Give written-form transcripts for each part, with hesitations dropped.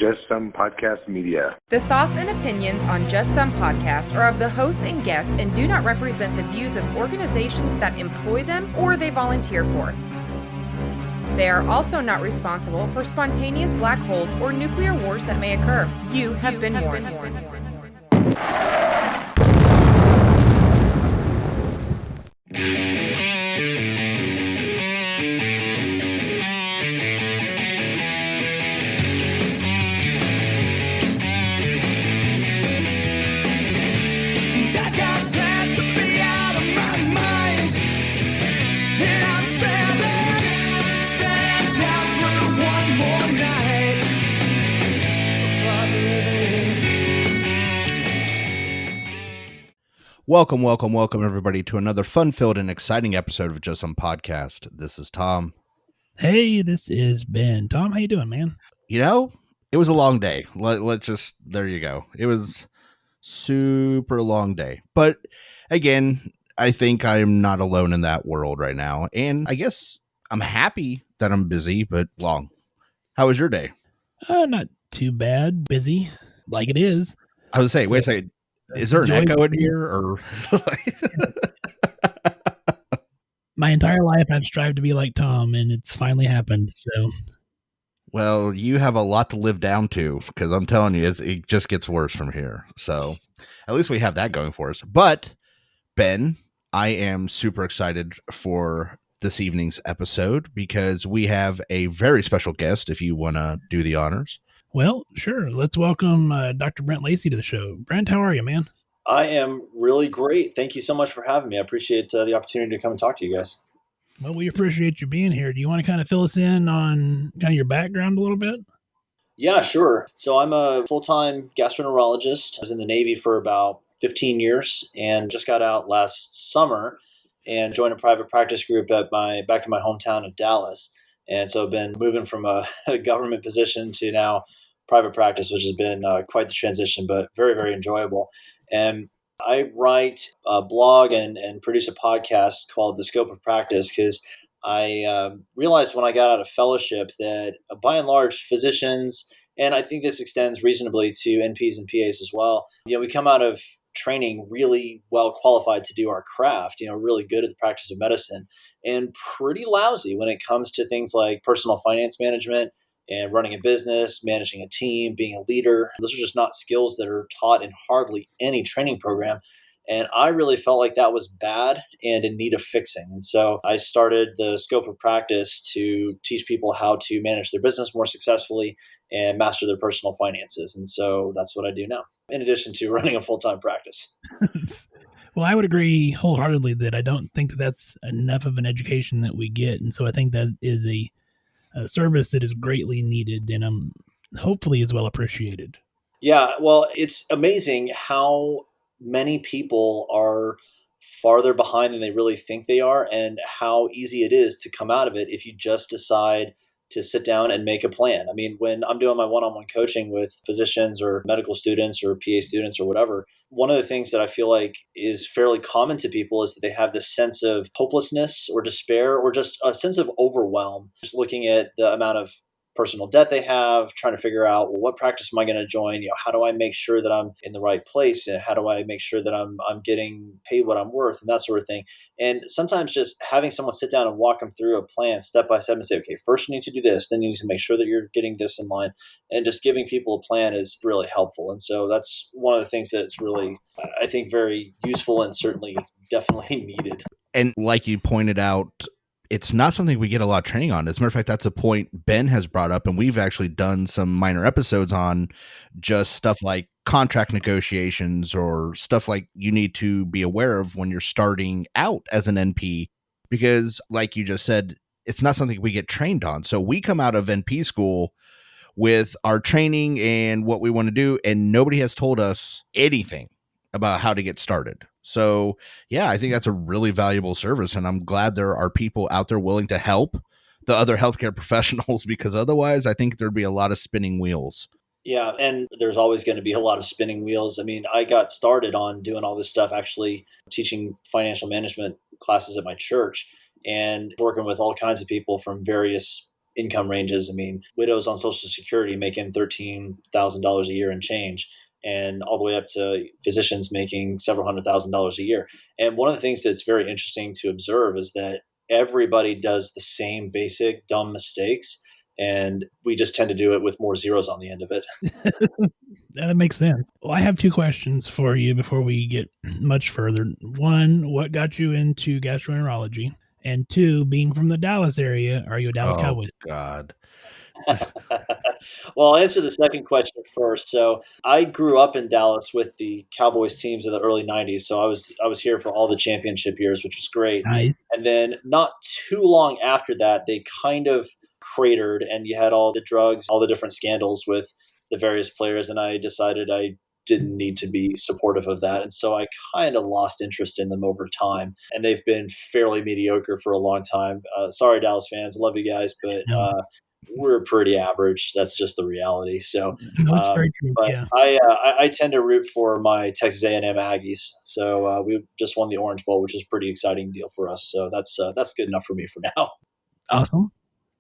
Just Some Podcast Media. The thoughts and opinions on Just Some Podcast are of the hosts and guests and do not represent the views of organizations that employ them or they volunteer for. They are also not responsible for spontaneous black holes or nuclear wars that may occur. You have been warned. Welcome, everybody, to another fun-filled and exciting episode of Just Some Podcast. This is Tom. Hey, this is Ben. Tom, how you doing, man? You know, it was a long day. There you go. It was super long day. But again, I think I'm not alone in that world right now. And I guess I'm happy that I'm busy, but long. How was your day? Not too bad. Busy, like it is. I was saying, wait a second. Is there an echo in here? Or my entire life I've strived to be like Tom, and it's finally happened. So, well, you have a lot to live down to, because I'm telling you, it just gets worse from here. So, at least we have that going for us. But Ben, I am super excited for this evening's episode because we have a very special guest. If you want to do the honors. Well, sure. Let's welcome Dr. Brent Lacey to the show. Brent, how are you, man? I am really great. Thank you so much for having me. I appreciate the opportunity to come and talk to you guys. Well, we appreciate you being here. Do you want to kind of fill us in on kind of your background a little bit? Yeah, sure. So I'm a full-time gastroenterologist. I was in the Navy for about 15 years and just got out last summer and joined a private practice group back in my hometown of Dallas. And so I've been moving from a government position to now private practice, which has been quite the transition, but very, very enjoyable. And I write a blog and produce a podcast called The Scope of Practice because I realized when I got out of fellowship that by and large physicians, and I think this extends reasonably to NPs and PAs as well, we come out of training really well qualified to do our craft, really good at the practice of medicine, and pretty lousy when it comes to things like personal finance management and running a business, managing a team, being a leader. Those are just not skills that are taught in hardly any training program. And I really felt like that was bad and in need of fixing. And so I started the Scope of Practice to teach people how to manage their business more successfully and master their personal finances. And so that's what I do now, in addition to running a full-time practice. Well, I would agree wholeheartedly that I don't think that that's enough of an education that we get. And so I think that is a service that is greatly needed and hopefully is well appreciated. Yeah, well, it's amazing how many people are farther behind than they really think they are and how easy it is to come out of it if you just decide to sit down and make a plan. I mean, when I'm doing my one-on-one coaching with physicians or medical students or PA students or whatever, one of the things that I feel like is fairly common to people is that they have this sense of hopelessness or despair or just a sense of overwhelm, just looking at the amount of personal debt they have, trying to figure out, well, what practice am I going to join? How do I make sure that I'm in the right place? And how do I make sure that I'm getting paid what I'm worth and that sort of thing? And sometimes just having someone sit down and walk them through a plan step by step and say, okay, first you need to do this, then you need to make sure that you're getting this in line. And just giving people a plan is really helpful. And so that's one of the things that's really, I think, very useful and certainly definitely needed. And like you pointed out, it's not something we get a lot of training on. As a matter of fact, that's a point Ben has brought up, and we've actually done some minor episodes on just stuff like contract negotiations or stuff like you need to be aware of when you're starting out as an NP, because like you just said, it's not something we get trained on. So we come out of NP school with our training and what we want to do, and nobody has told us anything about how to get started. So yeah, I think that's a really valuable service, and I'm glad there are people out there willing to help the other healthcare professionals, because otherwise I think there'd be a lot of spinning wheels. Yeah, and there's always going to be a lot of spinning wheels. I mean, I got started on doing all this stuff actually teaching financial management classes at my church and working with all kinds of people from various income ranges. I mean, widows on Social Security making $13,000 a year and change, and all the way up to physicians making several $100,000 a year. And one of the things that's very interesting to observe is that everybody does the same basic dumb mistakes, and we just tend to do it with more zeros on the end of it. That makes sense. Well, I have two questions for you before we get much further. One, what got you into gastroenterology? And two, being from the Dallas area, are you a Dallas Cowboys? God. Well, I'll answer the second question first. So I grew up in Dallas with the Cowboys teams of the early 90s. So I was here for all the championship years, which was great. Nice. And then not too long after that, they kind of cratered, and you had all the drugs, all the different scandals with the various players. And I decided I didn't need to be supportive of that. And so I kind of lost interest in them over time. And they've been fairly mediocre for a long time. Sorry, Dallas fans. Love you guys, but we're pretty average. That's just the reality. So, No, it's very true. but Yeah. I tend to root for my Texas A&M Aggies. So we just won the Orange Bowl, which is a pretty exciting deal for us. So that's good enough for me for now. Awesome.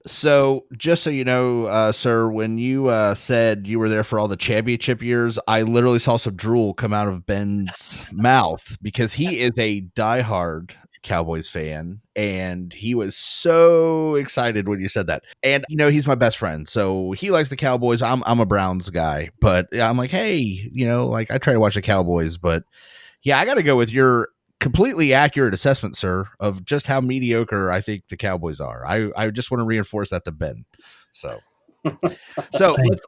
So just so you know, sir, when you said you were there for all the championship years, I literally saw some drool come out of Ben's mouth because he is a diehard Cowboys fan, and he was so excited when you said that. And you know, he's my best friend, so he likes the Cowboys. I'm a Browns guy, but I'm like, hey, you know, like I try to watch the Cowboys, but yeah, I got to go with your completely accurate assessment, sir, of just how mediocre I think the Cowboys are. I just want to reinforce that to Ben. So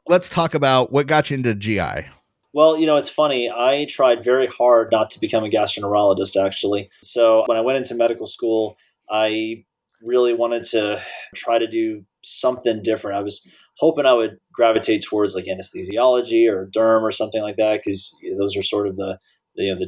let's talk about what got you into GI. Well, you know, it's funny. I tried very hard not to become a gastroenterologist, actually. So when I went into medical school, I really wanted to try to do something different. I was hoping I would gravitate towards like anesthesiology or derm or something like that, because those are sort of the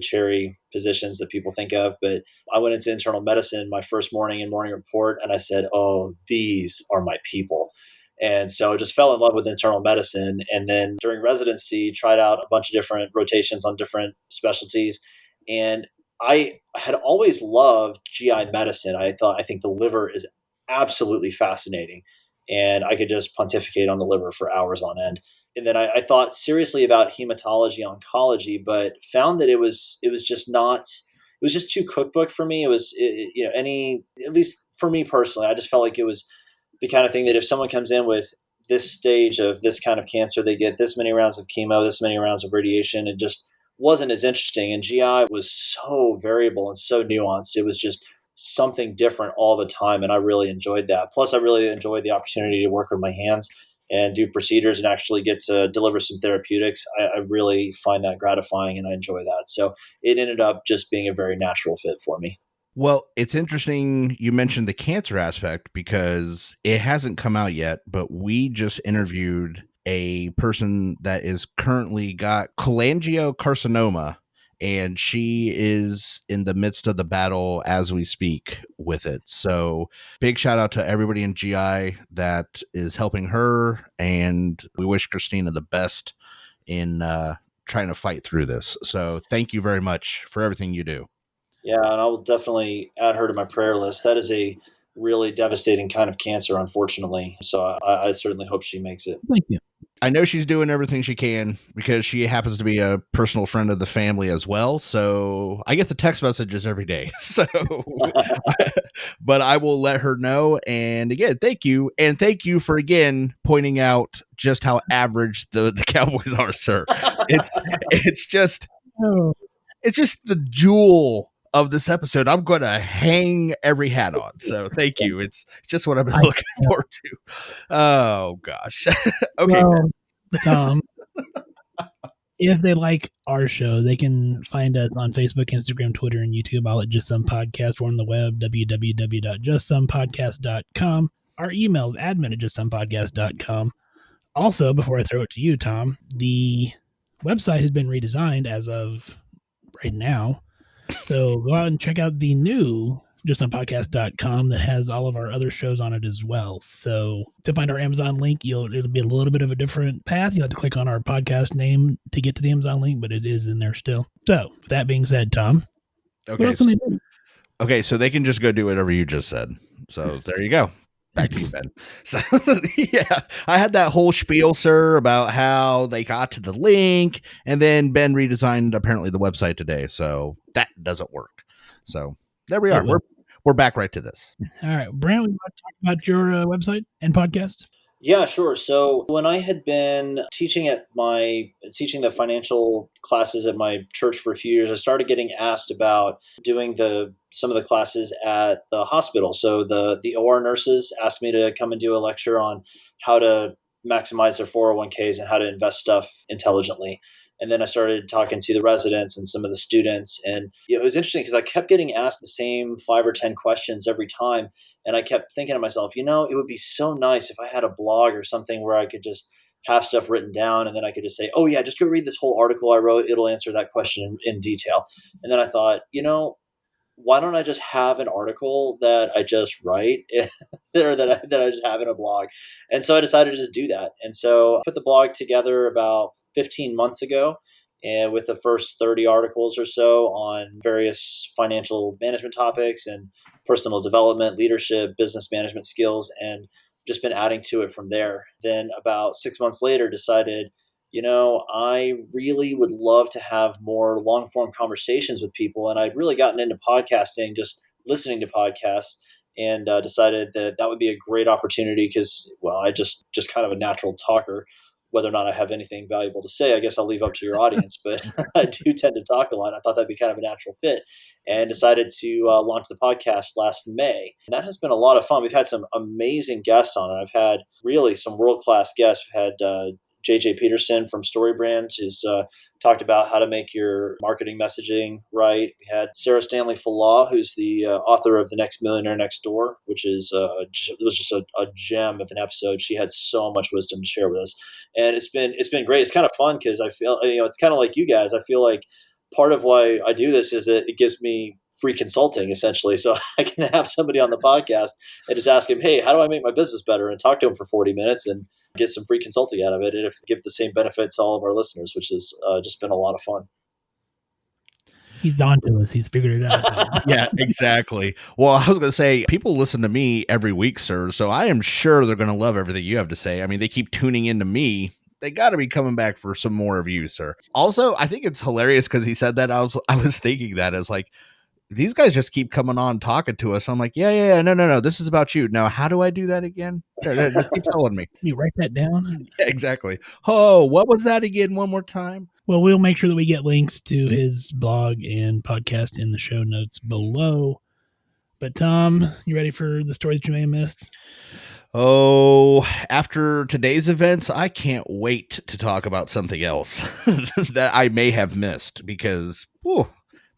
cherry positions that people think of. But I went into internal medicine my first morning in morning report, and I said, oh, these are my people. And so I just fell in love with internal medicine. And then during residency, tried out a bunch of different rotations on different specialties. And I had always loved GI medicine. I think the liver is absolutely fascinating. And I could just pontificate on the liver for hours on end. And then I thought seriously about hematology oncology, but found that it was just too cookbook for me. It was, at least for me personally, I just felt like it was the kind of thing that if someone comes in with this stage of this kind of cancer, they get this many rounds of chemo, this many rounds of radiation. It just wasn't as interesting. And GI was so variable and so nuanced. It was just something different all the time. And I really enjoyed that. Plus, I really enjoyed the opportunity to work with my hands and do procedures and actually get to deliver some therapeutics. I really find that gratifying, and I enjoy that. So it ended up just being a very natural fit for me. Well, it's interesting you mentioned the cancer aspect because it hasn't come out yet, but we just interviewed a person that is currently got cholangiocarcinoma, and she is in the midst of the battle as we speak with it. So big shout out to everybody in GI that is helping her, and we wish Christina the best in trying to fight through this. So thank you very much for everything you do. Yeah, and I will definitely add her to my prayer list. That is a really devastating kind of cancer, unfortunately. So I certainly hope she makes it. Thank you. I know she's doing everything she can because she happens to be a personal friend of the family as well. So I get the text messages every day. So, but I will let her know. And again, thank you. And thank you for again pointing out just how average the Cowboys are, sir. It's just the jewel of this episode. I'm going to hang every hat on. So thank you. It's just what I've been looking forward to. Oh gosh. Okay. Well, Tom, if they like our show, they can find us on Facebook, Instagram, Twitter, and YouTube. All at Just Some Podcast. We're on the web, www.justsomepodcast.com. Our email is admin@justsomepodcast.com. Also, before I throw it to you, Tom, the website has been redesigned as of right now. So go out and check out the new justsomepodcast.com that has all of our other shows on it as well. So to find our Amazon link, it'll be a little bit of a different path. You'll have to click on our podcast name to get to the Amazon link, but it is in there still. So with that being said, Tom, okay. So they can just go do whatever you just said. So there you go. back to you, Ben. So, yeah, I had that whole spiel, sir, about how they got to the link, and then Ben redesigned apparently the website today, so that doesn't work. So there we are. We're back right to this. All right, Brent, we want to talk about your website and podcast. Yeah, sure. So when I had been teaching the financial classes at my church for a few years, I started getting asked about doing some of the classes at the hospital. So the OR nurses asked me to come and do a lecture on how to maximize their 401ks and how to invest stuff intelligently. And then I started talking to the residents and some of the students. And it was interesting because I kept getting asked the same 5 or 10 questions every time. And I kept thinking to myself, it would be so nice if I had a blog or something where I could just have stuff written down and then I could just say, oh yeah, just go read this whole article I wrote. It'll answer that question in detail. And then I thought, why don't I just have an article that I just write or that I just have in a blog? And so I decided to just do that. And so I put the blog together about 15 months ago, and with the first 30 articles or so on various financial management topics and personal development, leadership, business management skills, and just been adding to it from there. Then about 6 months later, decided, I really would love to have more long form conversations with people. And I'd really gotten into podcasting, just listening to podcasts, and decided that would be a great opportunity because, I just kind of a natural talker. Whether or not I have anything valuable to say, I guess I'll leave up to your audience, but I do tend to talk a lot. I thought that'd be kind of a natural fit and decided to launch the podcast last May. And that has been a lot of fun. We've had some amazing guests on it. I've had really some world-class guests. We've had JJ Peterson from StoryBrand, who's talked about how to make your marketing messaging right. We had Sarah Stanley Falah, who's the author of The Next Millionaire Next Door, which is it was just a gem of an episode. She had so much wisdom to share with us, and it's been great. It's kind of fun because I feel it's kind of like you guys. I feel like part of why I do this is that it gives me free consulting essentially. So I can have somebody on the podcast and just ask him, hey, how do I make my business better? And talk to him for 40 minutes and get some free consulting out of it. And give the same benefits to all of our listeners, which has just been a lot of fun. He's on to us. He's figured it out. Yeah, exactly. Well, I was going to say, people listen to me every week, sir. So I am sure they're going to love everything you have to say. I mean, they keep tuning into me. They got to be coming back for some more of you, sir. Also, I think it's hilarious because he said that. I was thinking that. I was like, these guys just keep coming on talking to us. I'm like, yeah, no. This is about you. Now, how do I do that again? Just keep telling me. You write that down? Yeah, exactly. Oh, what was that again? One more time. Well, we'll make sure that we get links to his blog and podcast in the show notes below. But Tom, you ready for the story that you may have missed? Oh, after today's events, I can't wait to talk about something else that I may have missed because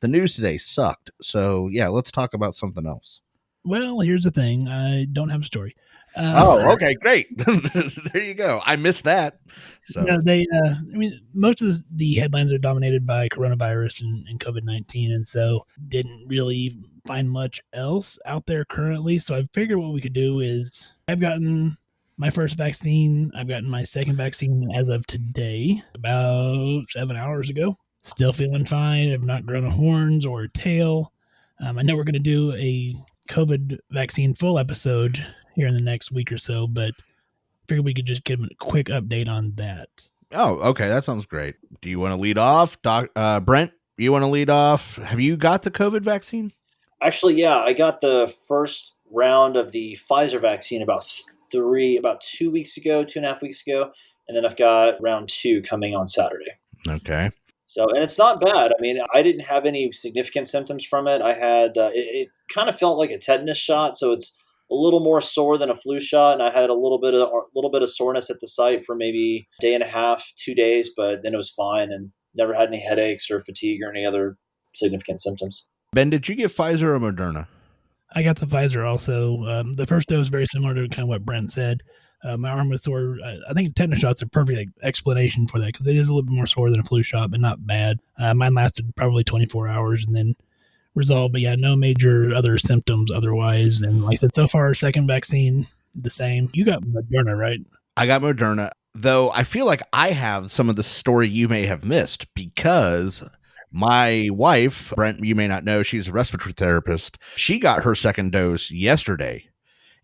the news today sucked. So, yeah, let's talk about something else. Well, here's the thing. I don't have a story. Okay, great. There you go. I missed that. So most of the headlines are dominated by coronavirus and COVID-19, and so didn't really find much else out there currently. So I figured what we could do is I've gotten my first vaccine. I've gotten my second vaccine as of today, about 7 hours ago. Still feeling fine. I've not grown a horns or a tail. I know we're going to do a COVID vaccine full episode here in the next week or so, but figured we could just give a quick update on that. Oh, okay. That sounds great. Do you want to lead off? Brent, you want to lead off? Have you got the COVID vaccine? Actually, yeah. I got the first round of the Pfizer vaccine about 2 weeks ago, 2.5 weeks ago. And then I've got round 2 coming on Saturday. Okay. So, and it's not bad. I mean, I didn't have any significant symptoms from it. I had, it kind of felt like a tetanus shot. So it's a little more sore than a flu shot. And I had a little bit of soreness at the site for maybe a day and a half, 2 days, but then it was fine and never had any headaches or fatigue or any other significant symptoms. Ben, did you get Pfizer or Moderna? I got the Pfizer also. The first dose very similar to kind of what Brent said. My arm was sore. I think tetanus shots are a perfect explanation for that because it is a little bit more sore than a flu shot, but not bad. Mine lasted probably 24 hours and then resolved. But yeah, no major other symptoms otherwise. And like I said, so far, second vaccine, the same. You got Moderna, right? I got Moderna, though I feel like I have some of the story you may have missed because my wife, Brent, you may not know, she's a respiratory therapist. She got her second dose yesterday.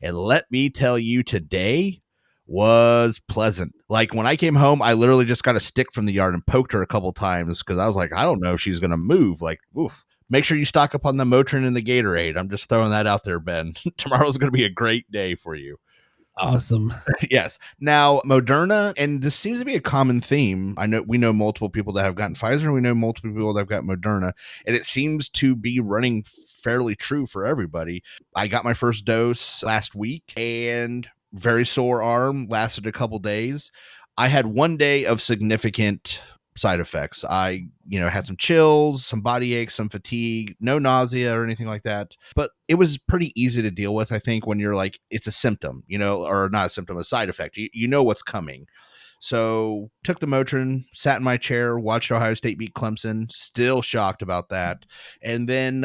And let me tell you, today was pleasant. Like when I came home, I literally just got a stick from the yard and poked her a couple times because I was like, I don't know if she's going to move. Like, oof. Make sure you stock up on the Motrin and the Gatorade. I'm just throwing that out there, Ben. Tomorrow's going to be a great day for you. Awesome. Yes. Now, Moderna, and this seems to be a common theme. We know multiple people that have gotten Pfizer, and we know multiple people that have got Moderna, and it seems to be running fairly true for everybody. I got my first dose last week, and very sore arm, lasted a couple days. I had one day of significant side effects. I, had some chills, some body aches, some fatigue, no nausea or anything like that. But it was pretty easy to deal with, I think, when you're like, it's a symptom, or not a symptom, a side effect. You know what's coming. So took the Motrin, sat in my chair, watched Ohio State beat Clemson, still shocked about that. And then,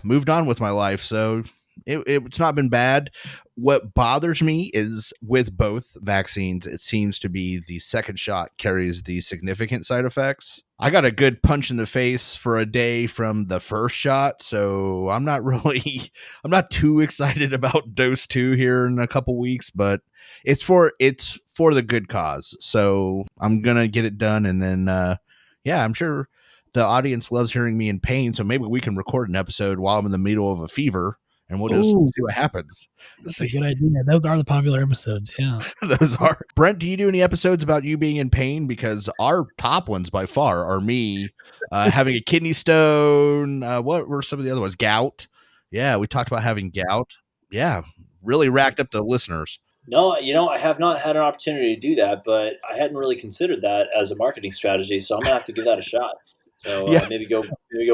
moved on with my life. So it's not been bad. What bothers me is with both vaccines, it seems to be the second shot carries the significant side effects. I got a good punch in the face for a day from the first shot, so I'm not too excited about dose 2 here in a couple weeks, but it's for the good cause. So I'm going to get it done. And then, I'm sure the audience loves hearing me in pain. So maybe we can record an episode while I'm in the middle of a fever. And we'll just see what happens. That's a good idea. Those are the popular episodes. Yeah. Those are. Brent, do you do any episodes about you being in pain? Because our top ones by far are me having a kidney stone. What were some of the other ones? Gout. Yeah, we talked about having gout. Yeah, really racked up the listeners. No, I have not had an opportunity to do that, but I hadn't really considered that as a marketing strategy. So I'm going to have to give that a shot. So maybe go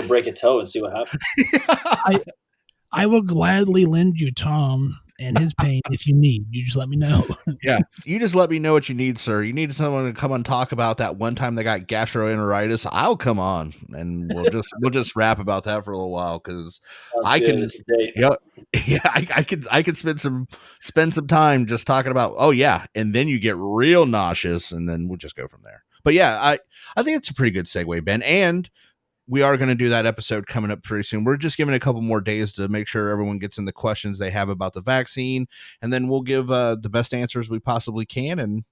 break a toe and see what happens. I will gladly lend you Tom and his pain if you need. You just let me know. Yeah, you just let me know what you need, sir. You need someone to come and talk about that one time they got gastroenteritis. I'll come on and we'll just rap about that for a little while because I can. I could spend some time just talking about. Oh yeah, and then you get real nauseous, and then we'll just go from there. But yeah, I think it's a pretty good segue, Ben, and we are going to do that episode coming up pretty soon. We're just giving a couple more days to make sure everyone gets in the questions they have about the vaccine. And then we'll give the best answers we possibly can and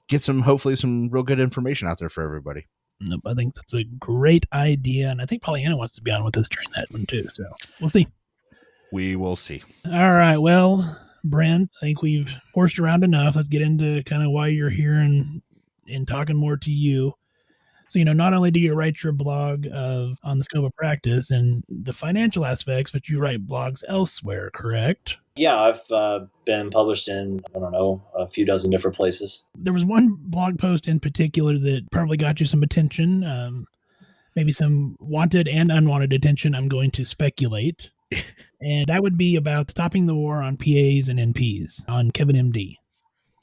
get hopefully some real good information out there for everybody. Nope, I think that's a great idea. And I think Pollyanna wants to be on with us during that one too. So we'll see. We will see. All right. Well, Brent, I think we've horsed around enough. Let's get into kind of why you're here and talking more to you. So, not only do you write your blog on the scope of practice and the financial aspects, but you write blogs elsewhere, correct? Yeah, I've been published in, a few dozen different places. There was one blog post in particular that probably got you some attention, maybe some wanted and unwanted attention, I'm going to speculate. And that would be about stopping the war on PAs and NPs on KevinMD.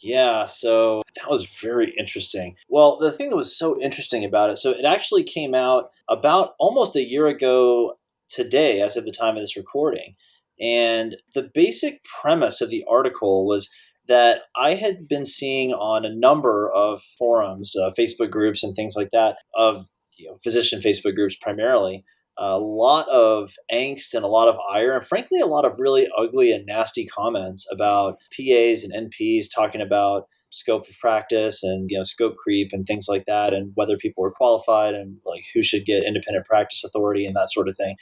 Yeah, so that was very interesting. Well, the thing that was so interesting about it, so it actually came out about almost a year ago today, as of the time of this recording. And the basic premise of the article was that I had been seeing on a number of forums, Facebook groups and things like that, of physician Facebook groups primarily, a lot of angst and a lot of ire, and frankly, a lot of really ugly and nasty comments about PAs and NPs talking about scope of practice and scope creep and things like that, and whether people are qualified and like who should get independent practice authority and that sort of thing.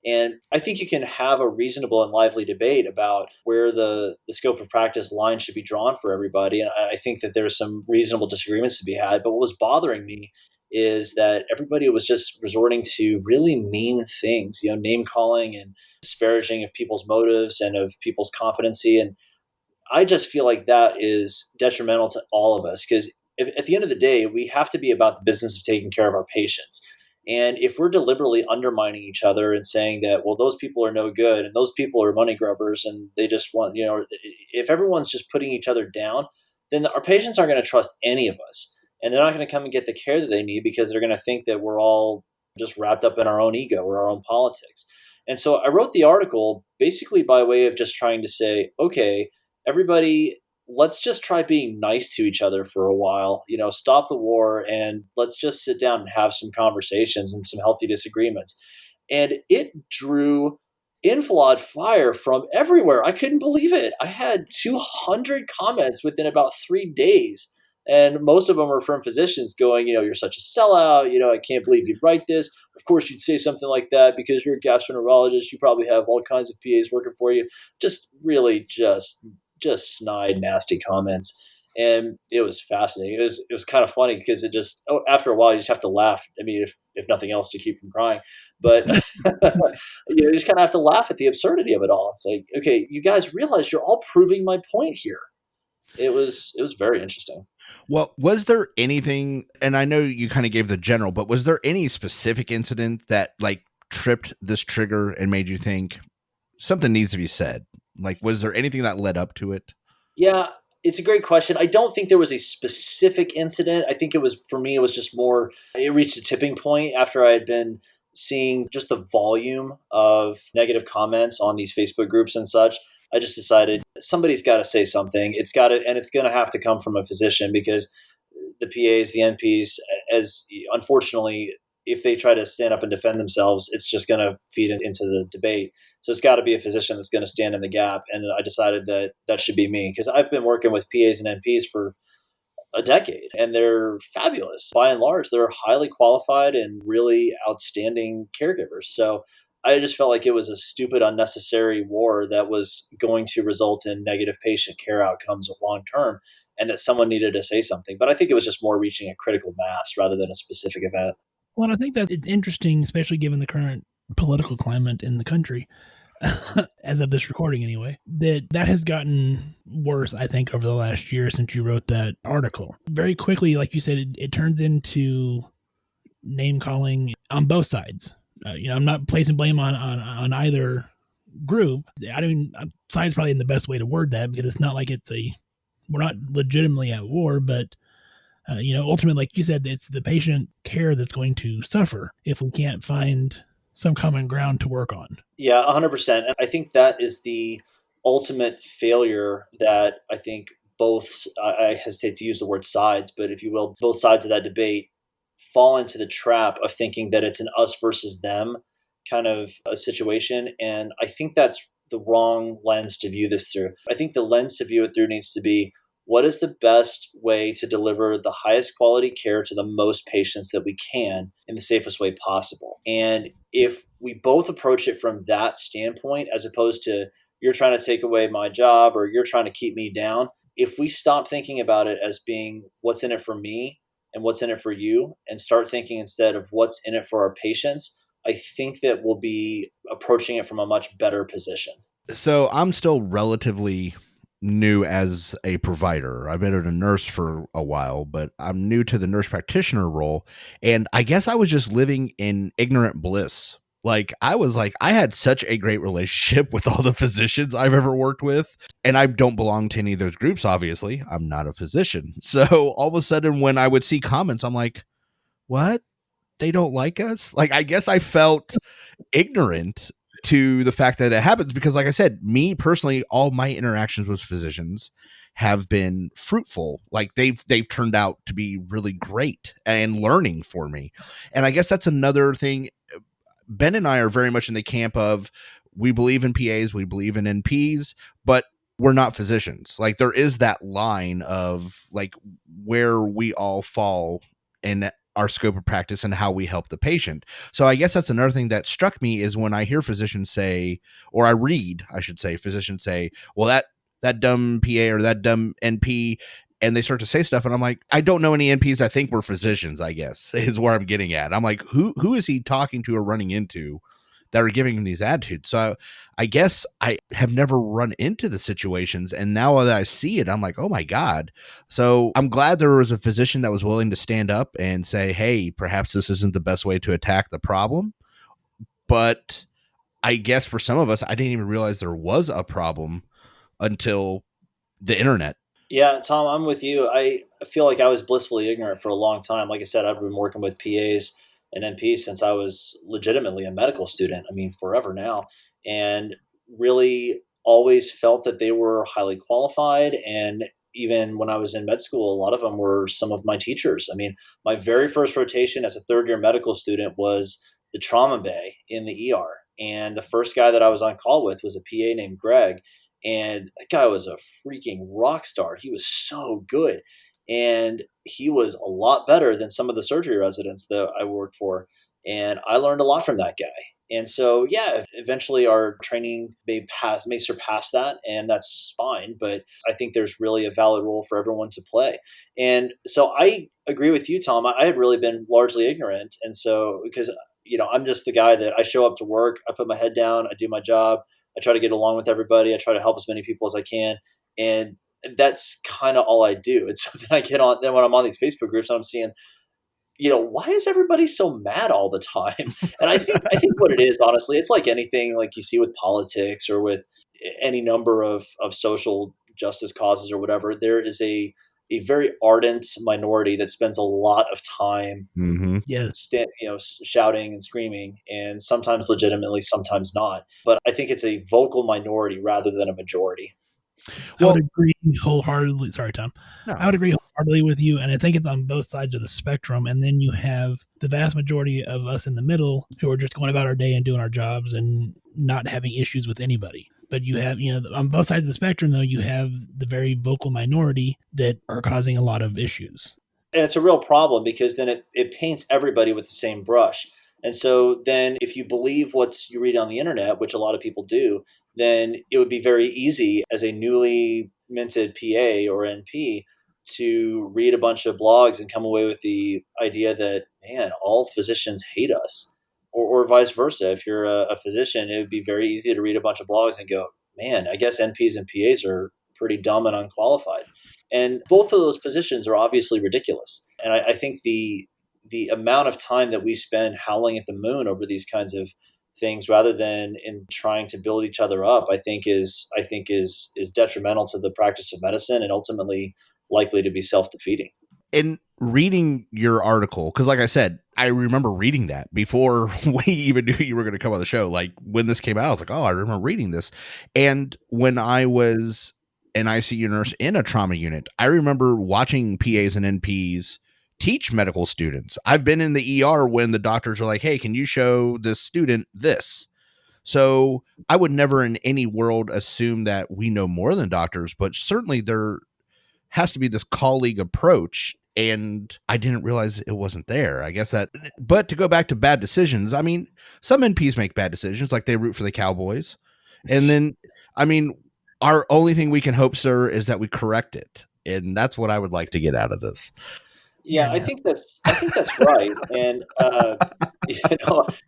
And I think you can have a reasonable and lively debate about where the scope of practice line should be drawn for everybody. And I think that there's some reasonable disagreements to be had. But what was bothering me is that everybody was just resorting to really mean things, name calling and disparaging of people's motives and of people's competency. And I just feel like that is detrimental to all of us because at the end of the day, we have to be about the business of taking care of our patients. And if we're deliberately undermining each other and saying that, well, those people are no good and those people are money grubbers and they just want, if everyone's just putting each other down, then our patients aren't going to trust any of us. And they're not going to come and get the care that they need because they're going to think that we're all just wrapped up in our own ego or our own politics. And so I wrote the article basically by way of just trying to say, okay, everybody, let's just try being nice to each other for a while, stop the war and let's just sit down and have some conversations and some healthy disagreements. And it drew inflowed fire from everywhere. I couldn't believe it. I had 200 comments within about 3 days. And most of them were from physicians going, you're such a sellout. I can't believe you'd write this. Of course, you'd say something like that because you're a gastroenterologist. You probably have all kinds of PAs working for you. Just really just snide, nasty comments. And it was fascinating. It was kind of funny because after a while, you just have to laugh. I mean, if nothing else, to keep from crying. But you just kind of have to laugh at the absurdity of it all. It's like, okay, you guys realize you're all proving my point here. It was very interesting. Well, was there anything, and I know you kind of gave the general, but was there any specific incident that like tripped this trigger and made you think something needs to be said? Like, was there anything that led up to it? Yeah, it's a great question. I don't think there was a specific incident. I think it was just more, it reached a tipping point after I had been seeing just the volume of negative comments on these Facebook groups and such. I just decided somebody's got to say something. It's going to have to come from a physician, because the PAs, the NPs, as unfortunately, if they try to stand up and defend themselves, it's just going to feed into the debate. So it's got to be a physician that's going to stand in the gap. And I decided that should be me, because I've been working with PAs and NPs for a decade, and they're fabulous. By and large, they're highly qualified and really outstanding caregivers. So I just felt like it was a stupid, unnecessary war that was going to result in negative patient care outcomes long term, and that someone needed to say something. But I think it was just more reaching a critical mass rather than a specific event. Well, I think that it's interesting, especially given the current political climate in the country, as of this recording anyway, that has gotten worse, I think, over the last year since you wrote that article. Very quickly, like you said, it turns into name calling on both sides. I'm not placing blame on either group. I mean, side's probably the best way to word that, because it's not like we're not legitimately at war, but ultimately, like you said, it's the patient care that's going to suffer if we can't find some common ground to work on. Yeah, 100%. And I think that is the ultimate failure that I think I hesitate to use the word sides, but if you will, both sides of that debate fall into the trap of thinking that it's an us versus them kind of a situation. And I think that's the wrong lens to view this through. I think the lens to view it through needs to be, what is the best way to deliver the highest quality care to the most patients that we can in the safest way possible? And if we both approach it from that standpoint, as opposed to you're trying to take away my job or you're trying to keep me down, if we stop thinking about it as being what's in it for me and what's in it for you, and start thinking instead of what's in it for our patients, I think that we'll be approaching it from a much better position. So I'm still relatively new as a provider. I've been a nurse for a while, but I'm new to the nurse practitioner role. And I guess I was just living in ignorant bliss. I had such a great relationship with all the physicians I've ever worked with. And I don't belong to any of those groups, obviously. I'm not a physician. So all of a sudden, when I would see comments, I'm like, what? They don't like us? I guess I felt ignorant to the fact that it happens, because like I said, me personally, all my interactions with physicians have been fruitful. They've turned out to be really great and learning for me. And I guess that's another thing. Ben and I are very much in the camp of, we believe in PAs, we believe in NPs, but we're not physicians. There is that line of where we all fall in our scope of practice and how we help the patient. So I guess that's another thing that struck me, is when I hear physicians say, or I read, I should say, physicians say, well, that dumb PA or that dumb NP, and they start to say stuff, and I'm like, I don't know any NPs I think we're physicians, I guess, is where I'm getting at. I'm like, who is he talking to or running into that are giving him these attitudes? So I guess I have never run into the situations, and now that I see it, I'm like, oh my God. So I'm glad there was a physician that was willing to stand up and say, hey, perhaps this isn't the best way to attack the problem. But I guess for some of us, I didn't even realize there was a problem until the internet. Yeah, Tom, I'm with you. I feel like I was blissfully ignorant for a long time. Like I said, I've been working with PAs and NPs since I was legitimately a medical student. I mean, forever now. And really always felt that they were highly qualified. And even when I was in med school, a lot of them were some of my teachers. I mean, my very first rotation as a third-year medical student was the trauma bay in the ER. And the first guy that I was on call with was a PA named Greg. And that guy was a freaking rock star. He was so good. And he was a lot better than some of the surgery residents that I worked for. And I learned a lot from that guy. And so, yeah, eventually our training may surpass that, and that's fine. But I think there's really a valid role for everyone to play. And so I agree with you, Tom. I had really been largely ignorant. And so, because, I'm just the guy that I show up to work, I put my head down, I do my job, I try to get along with everybody, I try to help as many people as I can. And that's kind of all I do. And so then when I'm on these Facebook groups, I'm seeing, why is everybody so mad all the time? And I think what it is, honestly, it's like anything like you see with politics or with any number of social justice causes or whatever. There is a very ardent minority that spends a lot of time Yes. shouting and screaming, and sometimes legitimately, sometimes not. But I think it's a vocal minority rather than a majority. I would agree wholeheartedly. Sorry, Tom. No. I would agree wholeheartedly with you, and I think it's on both sides of the spectrum. And then you have the vast majority of us in the middle who are just going about our day and doing our jobs and not having issues with anybody. But you have, on both sides of the spectrum, though, you have the very vocal minority that are causing a lot of issues. And it's a real problem because then it paints everybody with the same brush. And so then if you believe what you read on the internet, which a lot of people do, then it would be very easy as a newly minted PA or NP to read a bunch of blogs and come away with the idea that, man, all physicians hate us, or vice versa. If you're a physician, it would be very easy to read a bunch of blogs and go, man, I guess NPs and PAs are pretty dumb and unqualified. And both of those positions are obviously ridiculous. And I think the amount of time that we spend howling at the moon over these kinds of things rather than in trying to build each other up, I think is detrimental to the practice of medicine and ultimately likely to be self-defeating. In reading your article, because like I said, I remember reading that before we even knew you were going to come on the show. Like when this came out, I was like, oh, I remember reading this. And when I was an ICU nurse in a trauma unit, I remember watching PAs and NPs teach medical students. I've been in the ER when the doctors are like, hey, can you show this student this? So I would never in any world assume that we know more than doctors, but certainly there has to be this colleague approach. And I didn't realize it wasn't there. I guess that, but to go back to bad decisions, I mean, some NPs make bad decisions, like they root for the Cowboys. And then, I mean, our only thing we can hope, sir, is that we correct it. And that's what I would like to get out of this. Yeah, I think that's right, and you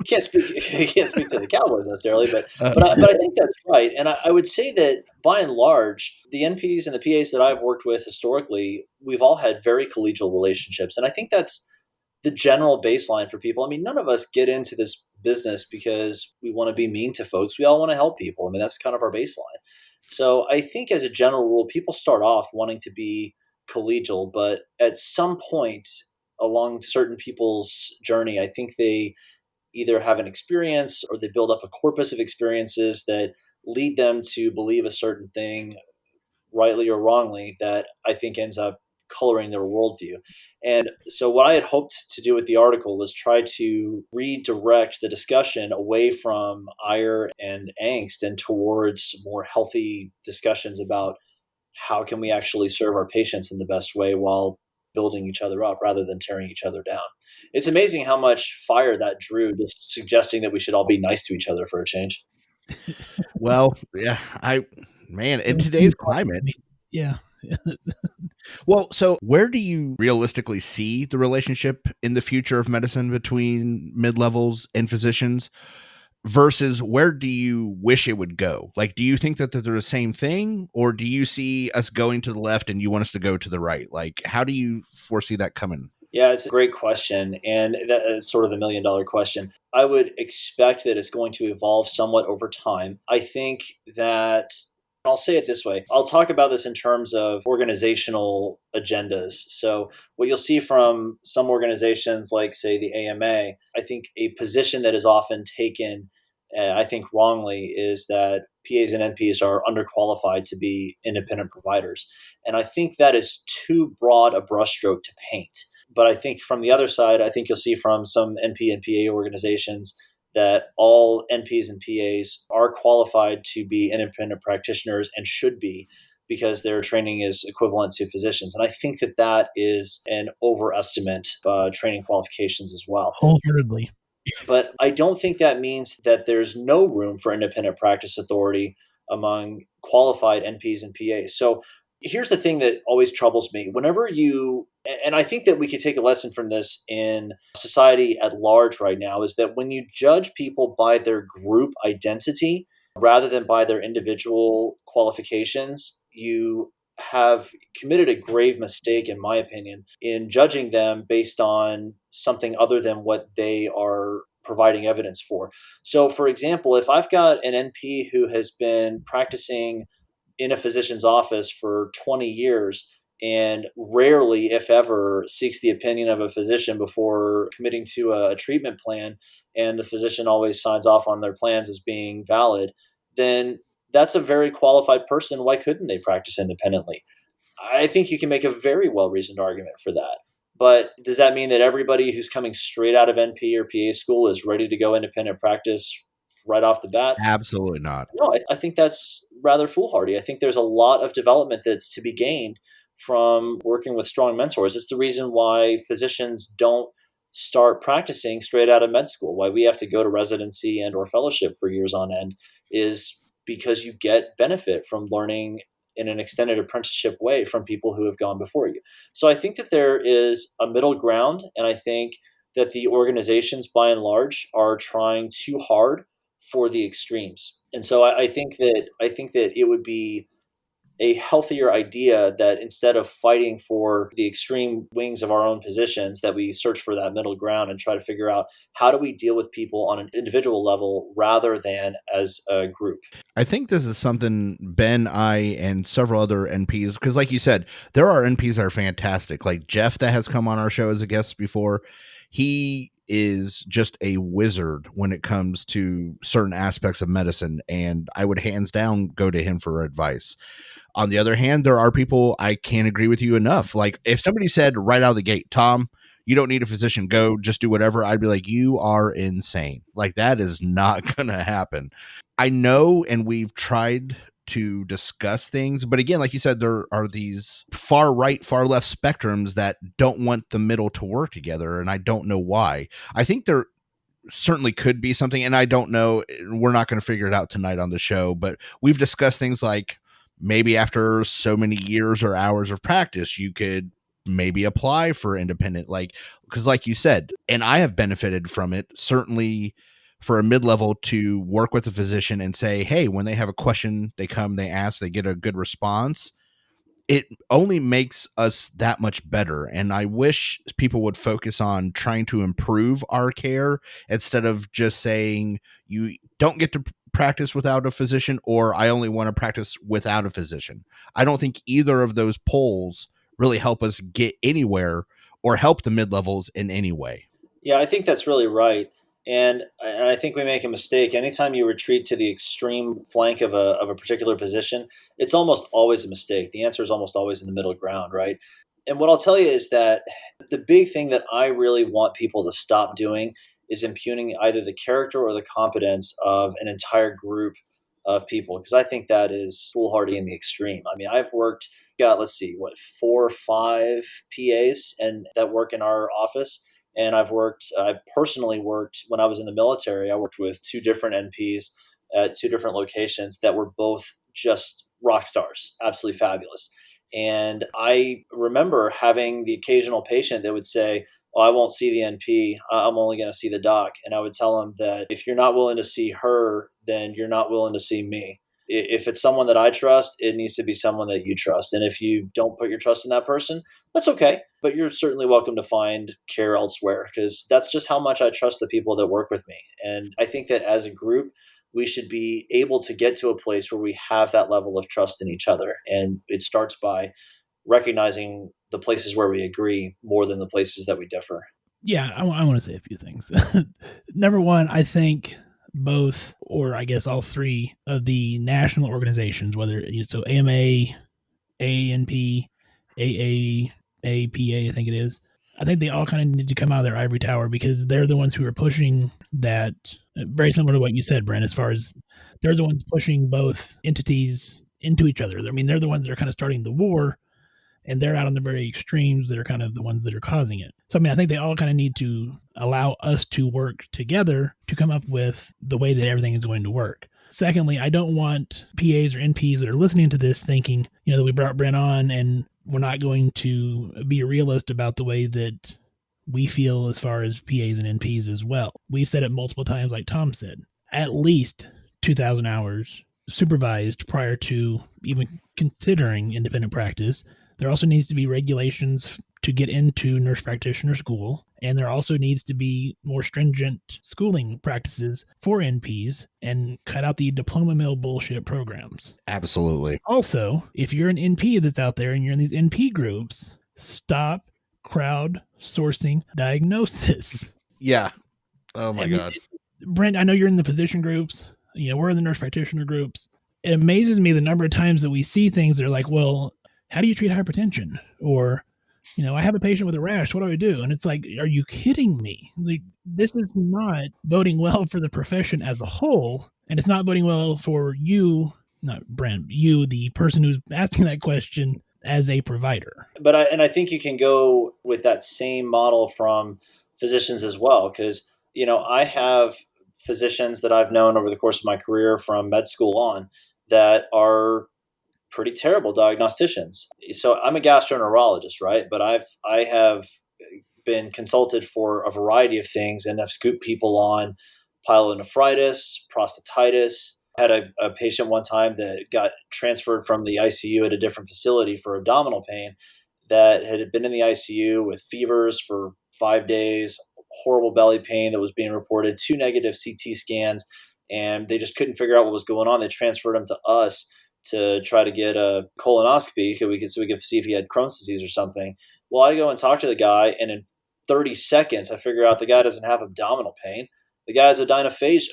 can't speak to the Cowboys necessarily, but I think that's right, and I would say that by and large, the NPs and the PAs that I've worked with historically, we've all had very collegial relationships, and I think that's the general baseline for people. I mean, none of us get into this business because we want to be mean to folks. We all want to help people. I mean, that's kind of our baseline. So I think as a general rule, people start off wanting to be collegial, but at some point along certain people's journey, I think they either have an experience or they build up a corpus of experiences that lead them to believe a certain thing, rightly or wrongly, that I think ends up coloring their worldview. And so what I had hoped to do with the article was try to redirect the discussion away from ire and angst and towards more healthy discussions about how can we actually serve our patients in the best way while building each other up rather than tearing each other down. It's amazing how much fire that drew, just suggesting that we should all be nice to each other for a change. Well, yeah, in today's climate. Yeah. Well, so where do you realistically see the relationship in the future of medicine between mid-levels and physicians? Versus where do you wish it would go? Like, do you think that they're the same thing, or do you see us going to the left and you want us to go to the right? Like, how do you foresee that coming? Yeah, it's a great question. And that's sort of the $1 million question. I would expect that it's going to evolve somewhat over time. I think that I'll say it this way. I'll talk about this in terms of organizational agendas. So what you'll see from some organizations like, say, the AMA, I think a position that is often taken, I think wrongly, is that PAs and NPs are underqualified to be independent providers. And I think that is too broad a brushstroke to paint. But I think from the other side, I think you'll see from some NP and PA organizations that all NPs and PAs are qualified to be independent practitioners and should be, because their training is equivalent to physicians. And I think that that is an overestimate of training qualifications as well. Wholeheartedly. But I don't think that means that there's no room for independent practice authority among qualified NPs and PAs. So here's the thing that always troubles me. Whenever you, and I think that we could take a lesson from this in society at large right now, is that when you judge people by their group identity rather than by their individual qualifications, you have committed a grave mistake, in my opinion, in judging them based on something other than what they are providing evidence for. So, for example, if I've got an NP who has been practicing in a physician's office for 20 years and rarely, if ever, seeks the opinion of a physician before committing to a treatment plan, and the physician always signs off on their plans as being valid, then that's a very qualified person. Why couldn't they practice independently? I think you can make a very well-reasoned argument for that. But does that mean that everybody who's coming straight out of NP or PA school is ready to go independent practice right off the bat? Absolutely not. No, I think that's rather foolhardy. I think there's a lot of development that's to be gained from working with strong mentors. It's the reason why physicians don't start practicing straight out of med school, why we have to go to residency and or fellowship for years on end, is because you get benefit from learning in an extended apprenticeship way from people who have gone before you. So I think that there is a middle ground, and I think that the organizations by and large are trying too hard for the extremes. And so I think that it would be a healthier idea that instead of fighting for the extreme wings of our own positions, that we search for that middle ground and try to figure out how do we deal with people on an individual level rather than as a group. I think this is something Ben, I, and several other NPs, because like you said, there are NPs that are fantastic. Like Jeff that has come on our show as a guest before. He is just a wizard when it comes to certain aspects of medicine, and I would hands down go to him for advice. On the other hand, there are people I can't agree with you enough. Like if somebody said right out of the gate, Tom, you don't need a physician, go just do whatever, I'd be like, you are insane. Like that is not going to happen. I know, and we've tried to discuss things, but again, like you said, there are these far right, far left spectrums that don't want the middle to work together, and I don't know why. I think there certainly could be something, and I don't know, we're not going to figure it out tonight on the show, but we've discussed things like maybe after so many years or hours of practice, you could maybe apply for independent, like, because like you said, and I have benefited from it, certainly for a mid-level, to work with a physician and say, hey, when they have a question, they come, they ask, they get a good response. It only makes us that much better. And I wish people would focus on trying to improve our care instead of just saying you don't get to practice without a physician, or I only want to practice without a physician. I don't think either of those poles really help us get anywhere or help the mid-levels in any way. Yeah, I think that's really right. And I think we make a mistake. Anytime you retreat to the extreme flank of a particular position, it's almost always a mistake. The answer is almost always in the middle ground, right? And what I'll tell you is that the big thing that I really want people to stop doing is impugning either the character or the competence of an entire group of people, because I think that is foolhardy in the extreme. I mean, I've worked, let's see, 4 or 5 PAs and that work in our office. And I personally worked when I was in the military. I worked with 2 different NPs at 2 different locations that were both just rock stars, absolutely fabulous. And I remember having the occasional patient that would say, well, I won't see the NP. I'm only going to see the doc. And I would tell them that if you're not willing to see her, then you're not willing to see me. If it's someone that I trust, it needs to be someone that you trust. And if you don't put your trust in that person, that's okay. But you're certainly welcome to find care elsewhere, because that's just how much I trust the people that work with me. And I think that as a group, we should be able to get to a place where we have that level of trust in each other. And it starts by recognizing the places where we agree more than the places that we differ. Yeah, I want to say a few things. Number one, I think both, or I guess all 3 of the national organizations, whether so AMA, ANP, AA, APA, I think it is, I think they all kind of need to come out of their ivory tower, because they're the ones who are pushing that very similar to what you said, Brent, as far as they're the ones pushing both entities into each other. I mean, they're the ones that are kind of starting the war, and they're out on the very extremes that are kind of the ones that are causing it. So, I mean, I think they all kind of need to allow us to work together to come up with the way that everything is going to work. Secondly, I don't want PAs or NPs that are listening to this thinking, that we brought Brent on and we're not going to be a realist about the way that we feel as far as PAs and NPs as well. We've said it multiple times, like Tom said, at least 2,000 hours supervised prior to even considering independent practice. There also needs to be regulations to get into nurse practitioner school, and there also needs to be more stringent schooling practices for NPs and cut out the diploma mill bullshit programs. Absolutely. Also, if you're an NP that's out there and you're in these NP groups, stop crowd sourcing diagnosis. Yeah. Oh my God. Brent, I know you're in the physician groups. We're in the nurse practitioner groups. It amazes me the number of times that we see things that are like, well, how do you treat hypertension? Or, I have a patient with a rash. What do I do? And it's like, are you kidding me? Like, this is not boding well for the profession as a whole. And it's not boding well for you, not Brent, you, the person who's asking that question as a provider. But I think you can go with that same model from physicians as well. Because, I have physicians that I've known over the course of my career from med school on that are pretty terrible diagnosticians. So I'm a gastroenterologist, right? But I have been consulted for a variety of things and have scooped people on pyelonephritis, prostatitis. I had a patient one time that got transferred from the ICU at a different facility for abdominal pain that had been in the ICU with fevers for 5 days, horrible belly pain that was being reported, 2 negative CT scans, and they just couldn't figure out what was going on. They transferred him to us to try to get a colonoscopy so we could see if he had Crohn's disease or something. Well, I go and talk to the guy, and in 30 seconds, I figure out the guy doesn't have abdominal pain. The guy has odynophagia.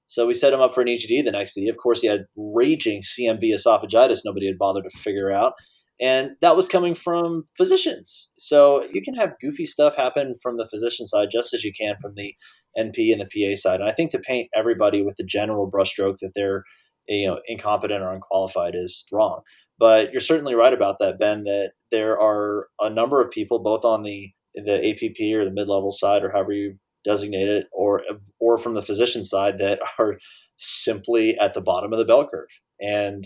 So we set him up for an EGD the next day. Of course, he had raging CMV esophagitis nobody had bothered to figure out. And that was coming from physicians. So you can have goofy stuff happen from the physician side just as you can from the NP and the PA side. And I think to paint everybody with the general brushstroke that they're incompetent or unqualified is wrong. But you're certainly right about that, Ben, that there are a number of people both on the APP or the mid-level side or however you designate it or from the physician side that are simply at the bottom of the bell curve. And,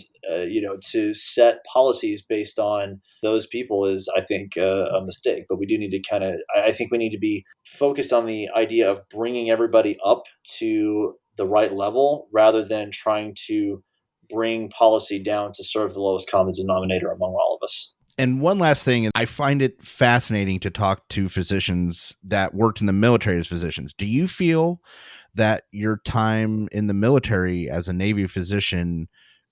to set policies based on those people is, I think, a mistake. But we do need to I think we need to be focused on the idea of bringing everybody up to the right level rather than trying to bring policy down to serve the lowest common denominator among all of us. And one last thing, I find it fascinating to talk to physicians that worked in the military as physicians. Do you feel that your time in the military as a Navy physician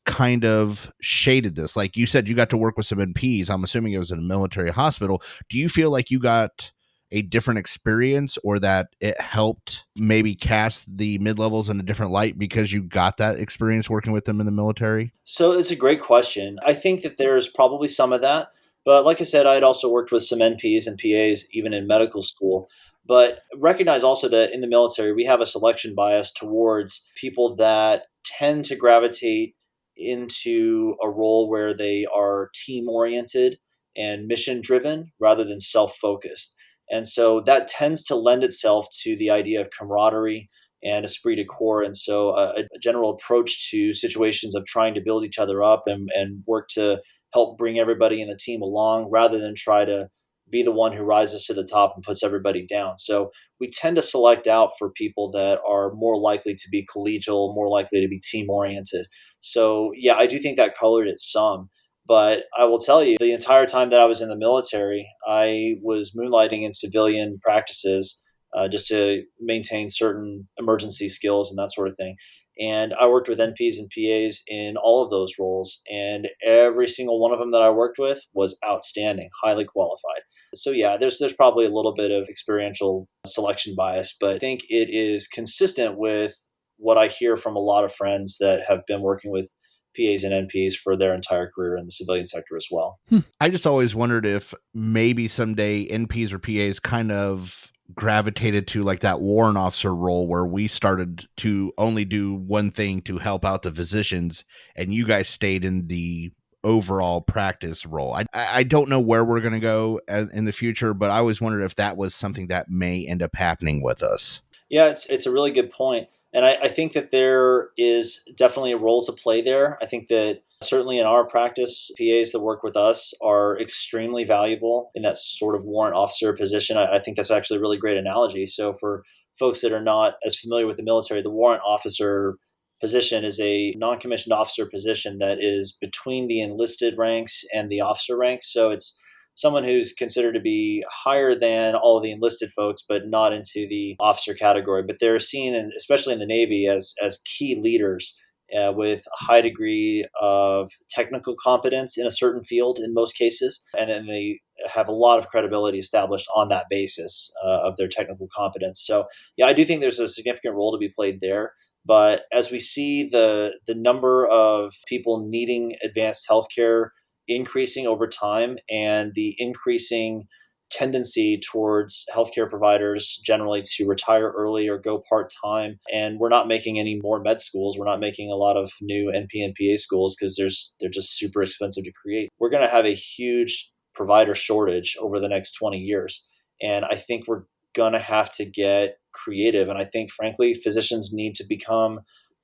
kind of shaded this? Like you said, you got to work with some NPs. I'm assuming it was in a military hospital. Do you feel like you got a different experience or that it helped maybe cast the mid-levels in a different light because you got that experience working with them in the military? So it's a great question. I think that there's probably some of that. But like I said, I had also worked with some NPs and PAs even in medical school. But recognize also that in the military, we have a selection bias towards people that tend to gravitate into a role where they are team-oriented and mission-driven rather than self-focused. And so that tends to lend itself to the idea of camaraderie and esprit de corps. And so a general approach to situations of trying to build each other up and work to help bring everybody in the team along rather than try to be the one who rises to the top and puts everybody down. So we tend to select out for people that are more likely to be collegial, more likely to be team oriented. So yeah, I do think that colored it some. But I will tell you, the entire time that I was in the military, I was moonlighting in civilian practices just to maintain certain emergency skills and that sort of thing. And I worked with NPs and PAs in all of those roles. And every single one of them that I worked with was outstanding, highly qualified. So yeah, there's probably a little bit of experiential selection bias, but I think it is consistent with what I hear from a lot of friends that have been working with PAs and NPs for their entire career in the civilian sector as well. I just always wondered if maybe someday NPs or PAs kind of gravitated to like that warrant officer role where we started to only do one thing to help out the physicians, and you guys stayed in the overall practice role. I don't know where we're going to go in the future, but I always wondered if that was something that may end up happening with us. Yeah, it's a really good point. And I think that there is definitely a role to play there. I think that certainly in our practice, PAs that work with us are extremely valuable in that sort of warrant officer position. I think that's actually a really great analogy. So for folks that are not as familiar with the military, the warrant officer position is a non-commissioned officer position that is between the enlisted ranks and the officer ranks. So it's someone who's considered to be higher than all of the enlisted folks, but not into the officer category. But they're seen, especially in the Navy, as key leaders with a high degree of technical competence in a certain field in most cases. And then they have a lot of credibility established on that basis of their technical competence. So, yeah, I do think there's a significant role to be played there. But as we see the number of people needing advanced healthcare increasing over time, and the increasing tendency towards healthcare providers generally to retire early or go part-time. And we're not making any more med schools. We're not making a lot of new NP and PA schools because they're just super expensive to create. We're going to have a huge provider shortage over the next 20 years. And I think we're going to have to get creative. And I think, frankly, physicians need to become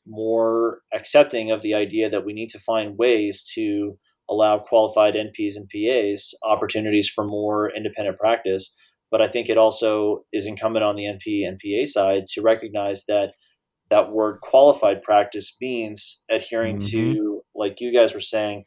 more accepting of the idea that we need to find ways to allow qualified NPs and PAs opportunities for more independent practice. But I think it also is incumbent on the NP and PA side to recognize that that word qualified practice means adhering to, like you guys were saying,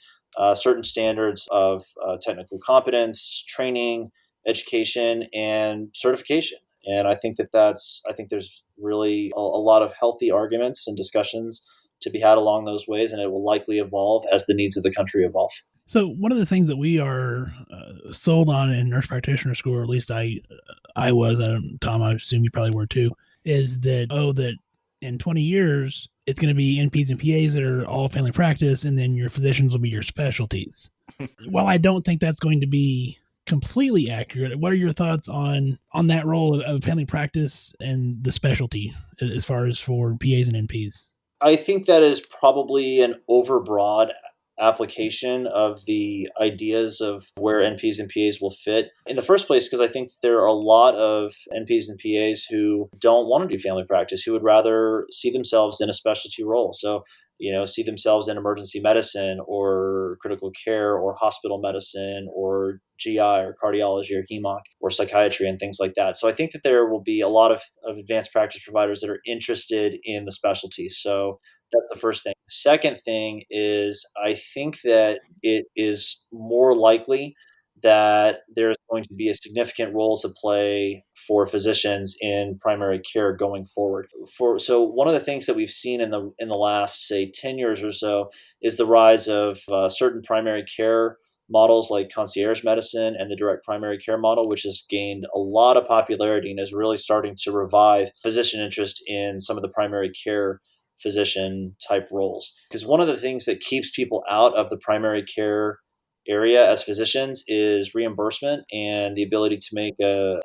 certain standards of technical competence, training, education, and certification. And I think I think there's really a lot of healthy arguments and discussions to be had along those ways, and it will likely evolve as the needs of the country evolve. So one of the things that we are sold on in nurse practitioner school, or at least I was, Tom, I assume you probably were too, is that, that in 20 years, it's going to be NPs and PAs that are all family practice, and then your physicians will be your specialties. While I don't think that's going to be completely accurate, what are your thoughts on that role of family practice and the specialty as far as for PAs and NPs? I think that is probably an overbroad application of the ideas of where NPs and PAs will fit. In the first place, because I think there are a lot of NPs and PAs who don't want to do family practice, who would rather see themselves in a specialty role. So, see themselves in emergency medicine or critical care or hospital medicine or GI or cardiology or hemonc or psychiatry and things like that. So I think that there will be a lot of advanced practice providers that are interested in the specialties. So that's the first thing. The second thing is I think that it is more likely that there's going to be a significant role to play for physicians in primary care going forward. So one of the things that we've seen in the last, say, 10 years or so is the rise of certain primary care models like concierge medicine and the direct primary care model, which has gained a lot of popularity and is really starting to revive physician interest in some of the primary care physician type roles. Because one of the things that keeps people out of the primary care area as physicians is reimbursement and the ability to make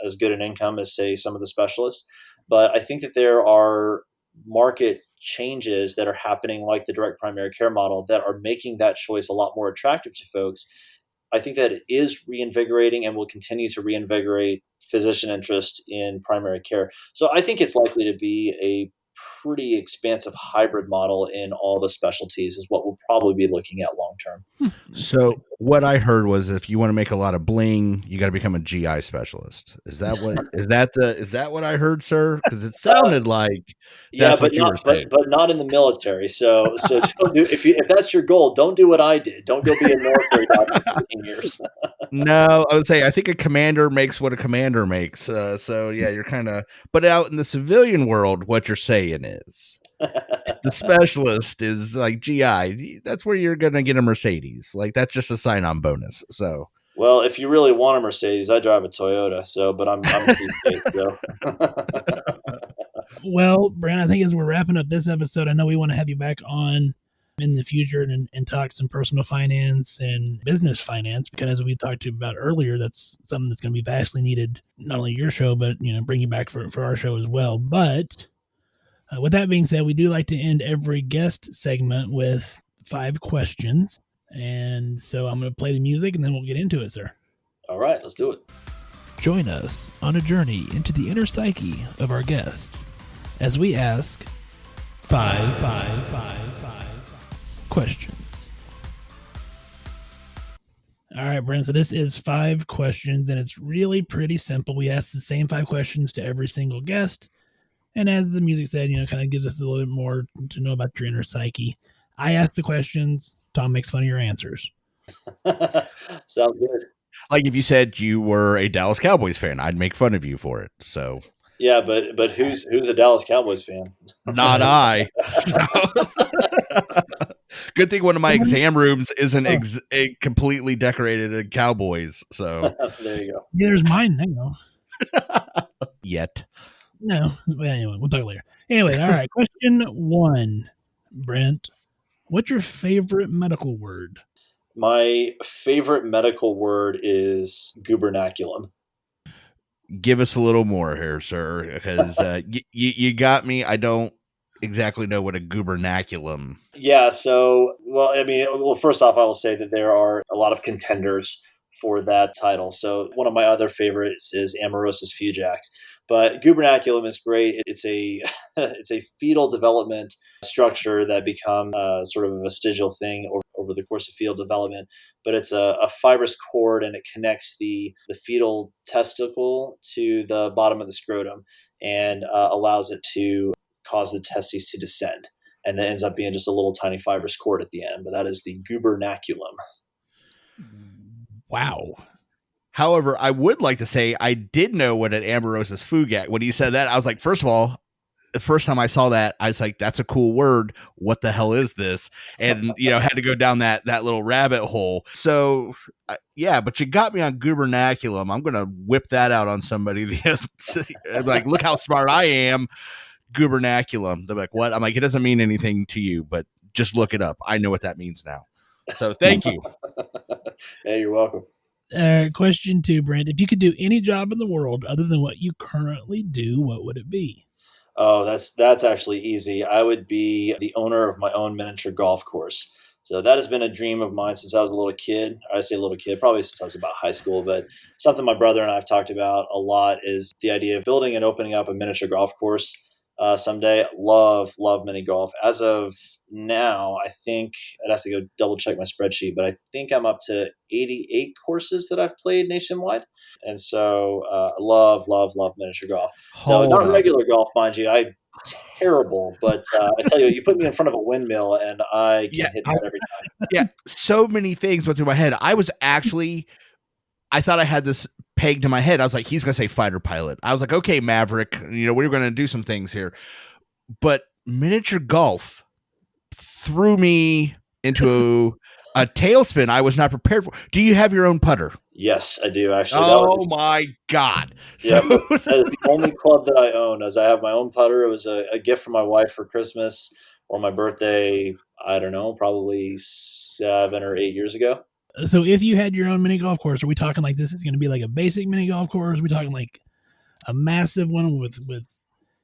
as good an income as, say, some of the specialists. But I think that there are market changes that are happening, like the direct primary care model, that are making that choice a lot more attractive to folks. I think that it is reinvigorating and will continue to reinvigorate physician interest in primary care. So I think it's likely to be a pretty expansive hybrid model in all the specialties is what we'll probably be looking at long term. So what I heard was if you want to make a lot of bling, you got to become a GI specialist. Is that what I heard, sir? Because it sounded like that's what you were saying. But not in the military. So don't do, if that's your goal, don't do what I did. Don't go be a military doctor for 15 years. No, I would say I think a commander makes what a commander makes. So yeah, you're kind of. But out in the civilian world, what you're saying is the specialist is like GI. That's where you're gonna get a Mercedes. Like that's just a sign-on bonus. So. Well, if you really want a Mercedes, I drive a Toyota. So, but I'm a cheapskate, so. Well, Brent, I think as we're wrapping up this episode, I know we want to have you back on in the future and talk some personal finance and business finance, because as we talked about earlier, that's something that's going to be vastly needed, not only your show, but, bring you back for our show as well. But with that being said, we do like to end every guest segment with 5 questions. And so I'm going to play the music and then we'll get into it, sir. All right, let's do it. Join us on a journey into the inner psyche of our guest as we ask 5 questions. All right, Brent. So this is 5 questions, and it's really pretty simple. We ask the same 5 questions to every single guest. And as the music said, kind of gives us a little bit more to know about your inner psyche. I ask the questions. Tom makes fun of your answers. Sounds good. Like if you said you were a Dallas Cowboys fan, I'd make fun of you for it. So Yeah, but who's a Dallas Cowboys fan? not I. So, good thing one of my exam rooms isn't completely decorated in Cowboys. So There you go. Yeah, there's mine now. Yet. No. Well, anyway, we'll talk later. Anyway, all right. Question 1, Brent. What's your favorite medical word? My favorite medical word is gubernaculum. Give us a little more here, sir, because you got me. I don't exactly know what a gubernaculum. Yeah, so, first off, I will say that there are a lot of contenders for that title. So one of my other favorites is amaurosis fugax. But gubernaculum is great. It's a it's a fetal development structure that become sort of a vestigial thing over the course of fetal development. But it's a fibrous cord, and it connects the fetal testicle to the bottom of the scrotum and allows it to cause the testes to descend. And that ends up being just a little tiny fibrous cord at the end. But that is the gubernaculum. Wow. However, I would like to say I did know what an amaurosis fugax. When he said that, I was like, first of all, the first time I saw that, I was like, that's a cool word. What the hell is this? And, had to go down that little rabbit hole. So, yeah, but you got me on gubernaculum. I'm going to whip that out on somebody. Like, look how smart I am. Gubernaculum. They're like, what? I'm like, it doesn't mean anything to you, but just look it up. I know what that means now. So thank you. Hey, you're welcome. Question 2, Brent. If you could do any job in the world other than what you currently do, what would it be? Oh, that's actually easy. I would be the owner of my own miniature golf course. So that has been a dream of mine since I was a little kid. I say little kid, probably since I was about high school, but something my brother and I have talked about a lot is the idea of building and opening up a miniature golf course someday. Love mini golf. As of now, I think I'd have to go double check my spreadsheet, but I think I'm up to 88 courses that I've played nationwide. And so love miniature golf. So not regular golf, mind you. I'm terrible, but I tell you put me in front of a windmill and I can hit that every time. Yeah, so many things went through my head. I thought I had this pegged to my head. I was like, he's going to say fighter pilot. I was like, okay, Maverick, we're going to do some things here. But miniature golf threw me into a tailspin I was not prepared for. Do you have your own putter? Yes, I do, actually. My God. Yeah, that is the only club that I own, as I have my own putter. It was a gift from my wife for Christmas or my birthday, I don't know, probably 7 or 8 years ago. So if you had your own mini golf course, are we talking like this is going to be like a basic mini golf course? Are we talking like a massive one with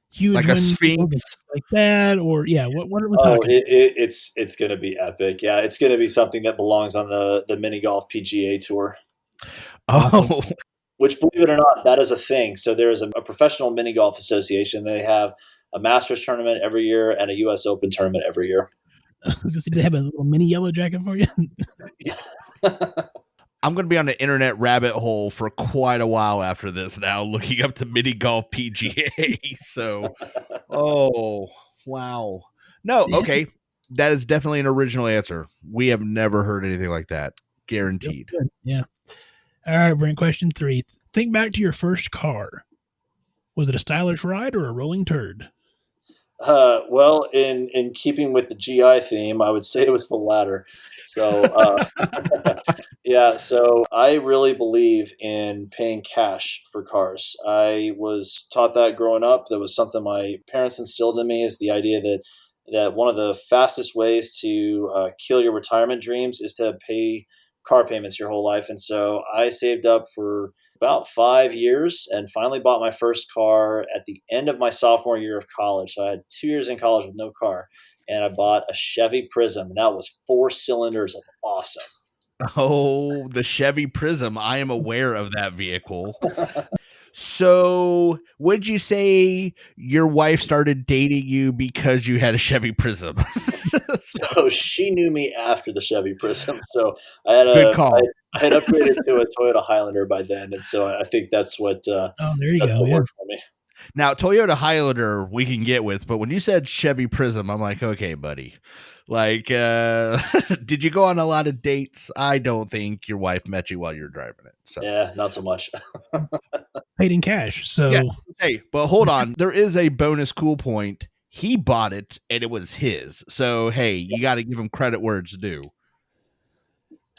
huge, like a Sphinx like that? Or yeah, what are we talking? It's going to be epic. Yeah, it's going to be something that belongs on the mini golf PGA tour. Oh, which, believe it or not, that is a thing. So there is a professional mini golf association. They have a Masters tournament every year and a U.S. Open tournament every year. They have a little mini yellow jacket for you. I'm going to be on the internet rabbit hole for quite a while after this now, looking up the mini golf PGA. So, oh, wow. No, okay. That is definitely an original answer. We have never heard anything like that. Guaranteed. Yeah. All right, Brent, question 3. Think back to your first car. Was it a stylish ride or a rolling turd? Well, in keeping with the GI theme, I would say it was the latter. So, yeah, so I really believe in paying cash for cars. I was taught that growing up. That was something my parents instilled in me, is the idea that that one of the fastest ways to kill your retirement dreams is to pay car payments your whole life. And so I saved up for about 5 years and finally bought my first car at the end of my sophomore year of college. So I had 2 years in college with no car, and I bought a Chevy Prism, and that was 4 cylinders of awesome. Oh, the Chevy Prism. I am aware of that vehicle. So would you say your wife started dating you because you had a Chevy Prism? So she knew me after the Chevy Prism. So I had Good call. I had upgraded to a Toyota Highlander by then, and so I think that's what Oh, there you that's go. what Yeah. worked for me. Now, Toyota Highlander we can get with, but when you said Chevy Prism, I'm like, okay, buddy. Like, did you go on a lot of dates? I don't think your wife met you while you were driving it. So Yeah, not so much. Paid in cash. So yeah. Hey, but hold on. There is a bonus cool point. He bought it and it was his. So hey, you got to give him credit where it's due.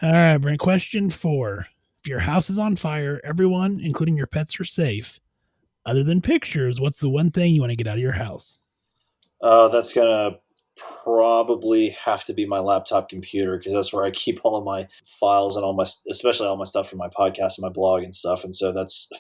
All right, Brent. Question 4. If your house is on fire, everyone, including your pets, are safe. Other than pictures, what's the one thing you want to get out of your house? That's gonna probably have to be my laptop computer, because that's where I keep all of my files and especially all my stuff from my podcast and my blog and stuff. And so that's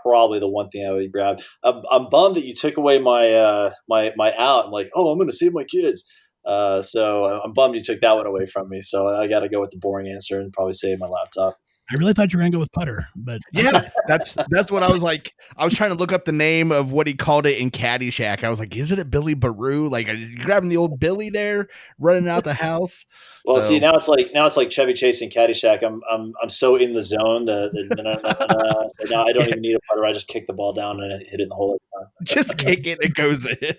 probably the one thing I would grab. I'm bummed that you took away my my out. I'm like, oh, I'm going to save my kids. So I'm bummed you took that one away from me. So I got to go with the boring answer and probably save my laptop. I really thought you were going to go with putter, but yeah, that's what I was like. I was trying to look up the name of what he called it in Caddyshack. I was like, isn't it Billy Baroo? Like, are you grabbing the old Billy there, running out the house? Well, see, now it's like Chevy Chase and Caddyshack. I'm so in the zone. So now I don't even need a putter. I just kick the ball down and hit it in the hole every time. Just kick it, it goes in.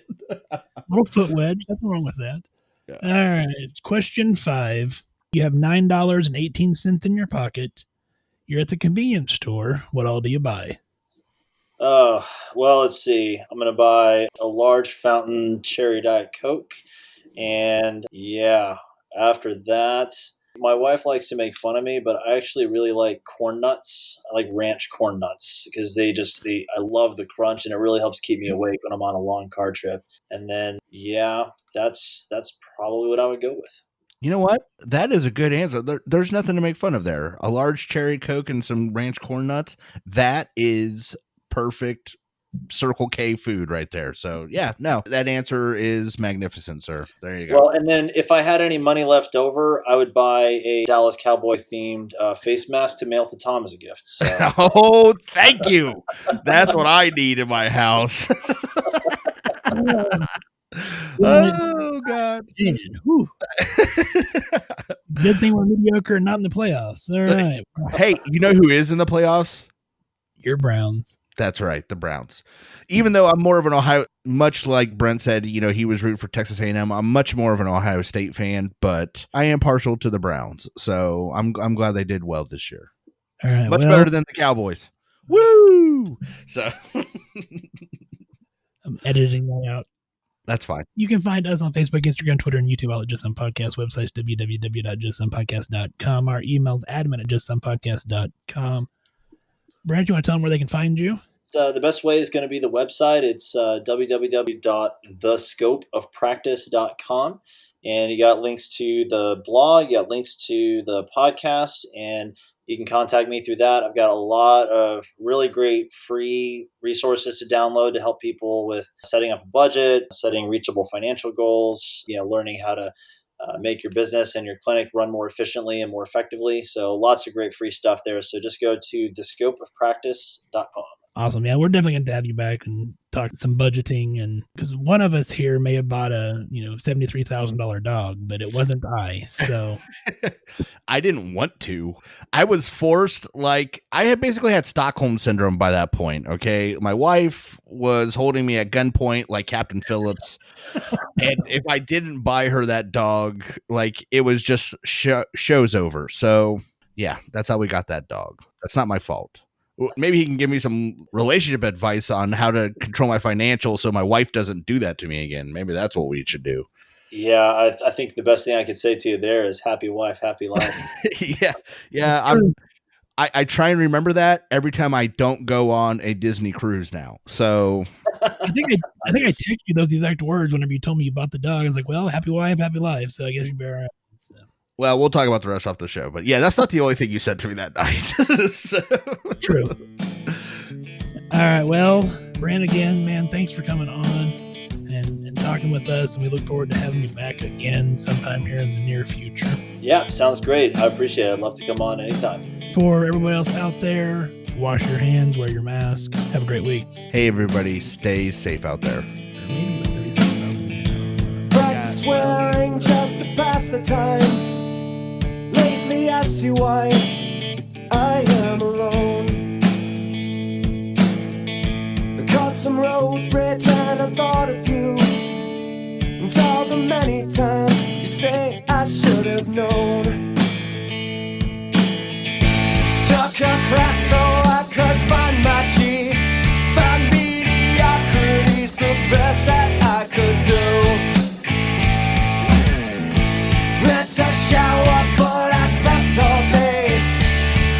Little foot wedge. Nothing wrong with that. Yeah. All right. Question 5. You have $9.18 in your pocket. You're at the convenience store. What all do you buy? Oh, well, let's see. I'm going to buy a large fountain cherry Diet Coke. And yeah, after that, my wife likes to make fun of me, but I actually really like corn nuts. I like ranch corn nuts because I love the crunch, and it really helps keep me awake when I'm on a long car trip. And then, yeah, that's probably what I would go with. You know what? That is a good answer. There's nothing to make fun of there. A large cherry Coke and some ranch corn nuts. That is perfect Circle K food right there. So yeah, no, that answer is magnificent, sir. There you go. Well, and then if I had any money left over, I would buy a Dallas Cowboy themed face mask to mail to Tom as a gift. So. Oh, thank you. That's what I need in my house. Oh God! Good thing we're mediocre and not in the playoffs. All right. Hey, you know who is in the playoffs? Your Browns. That's right, the Browns. Even though I'm more of an Ohio, much like Brent said, you know, he was rooting for Texas A&M. I'm much more of an Ohio State fan, but I am partial to the Browns. So I'm glad they did well this year. All right, much better than the Cowboys. Woo! So I'm editing that out. That's fine. You can find us on Facebook, Instagram, Twitter, and YouTube, all at Just Some Podcast. Websites, www.justsomepodcast.com. Our emails, admin@justsomepodcast.com. Brad, you want to tell them where they can find you? The best way is going to be the website. It's www.thescopeofpractice.com. And you got links to the blog, you got links to the podcast, and you can contact me through that. I've got a lot of really great free resources to download to help people with setting up a budget, setting reachable financial goals, learning how to make your business and your clinic run more efficiently and more effectively. So lots of great free stuff there. So just go to thescopeofpractice.com. Awesome. Yeah, we're definitely going to have you back and talk some budgeting, and because one of us here may have bought a $73,000 dog, but it wasn't I. So I didn't want to. I was forced. Like, I had basically had Stockholm syndrome by that point. Okay, my wife was holding me at gunpoint like Captain Phillips, and if I didn't buy her that dog, like it was just show's over. So yeah, that's how we got that dog. That's not my fault. Maybe he can give me some relationship advice on how to control my financials so my wife doesn't do that to me again. Maybe that's what we should do. Yeah, I think the best thing I could say to you there is happy wife, happy life. Yeah. I try and remember that every time I don't go on a Disney cruise now. So I think I texted you those exact words whenever you told me you bought the dog. I was like, well, happy wife, happy life. So I guess you better. So. Well, we'll talk about the rest off the show. But yeah, that's not the only thing you said to me that night. So. True. All right. Well, Brent, again, man, thanks for coming on and talking with us. And we look forward to having you back again sometime here in the near future. Yeah, sounds great. I appreciate it. I'd love to come on anytime. For everybody else out there, wash your hands, wear your mask. Have a great week. Hey, everybody, stay safe out there. Practice swearing just to pass the time. Lately I see why I am alone. I caught some road rage and I thought of you, and all the many times you say I should have known. Took a class so I could find my G, find mediocrity's the best that I could do. Meant to shower, but I slept all day.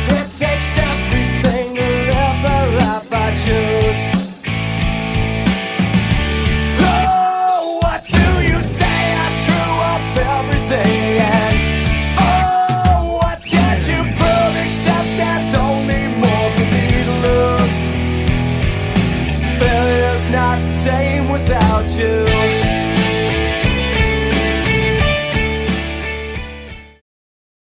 It takes everything to live the life I choose. Oh, what do you say? I screw up everything. And oh, what did you prove except there's only more for me to lose? Failure's not the same without you.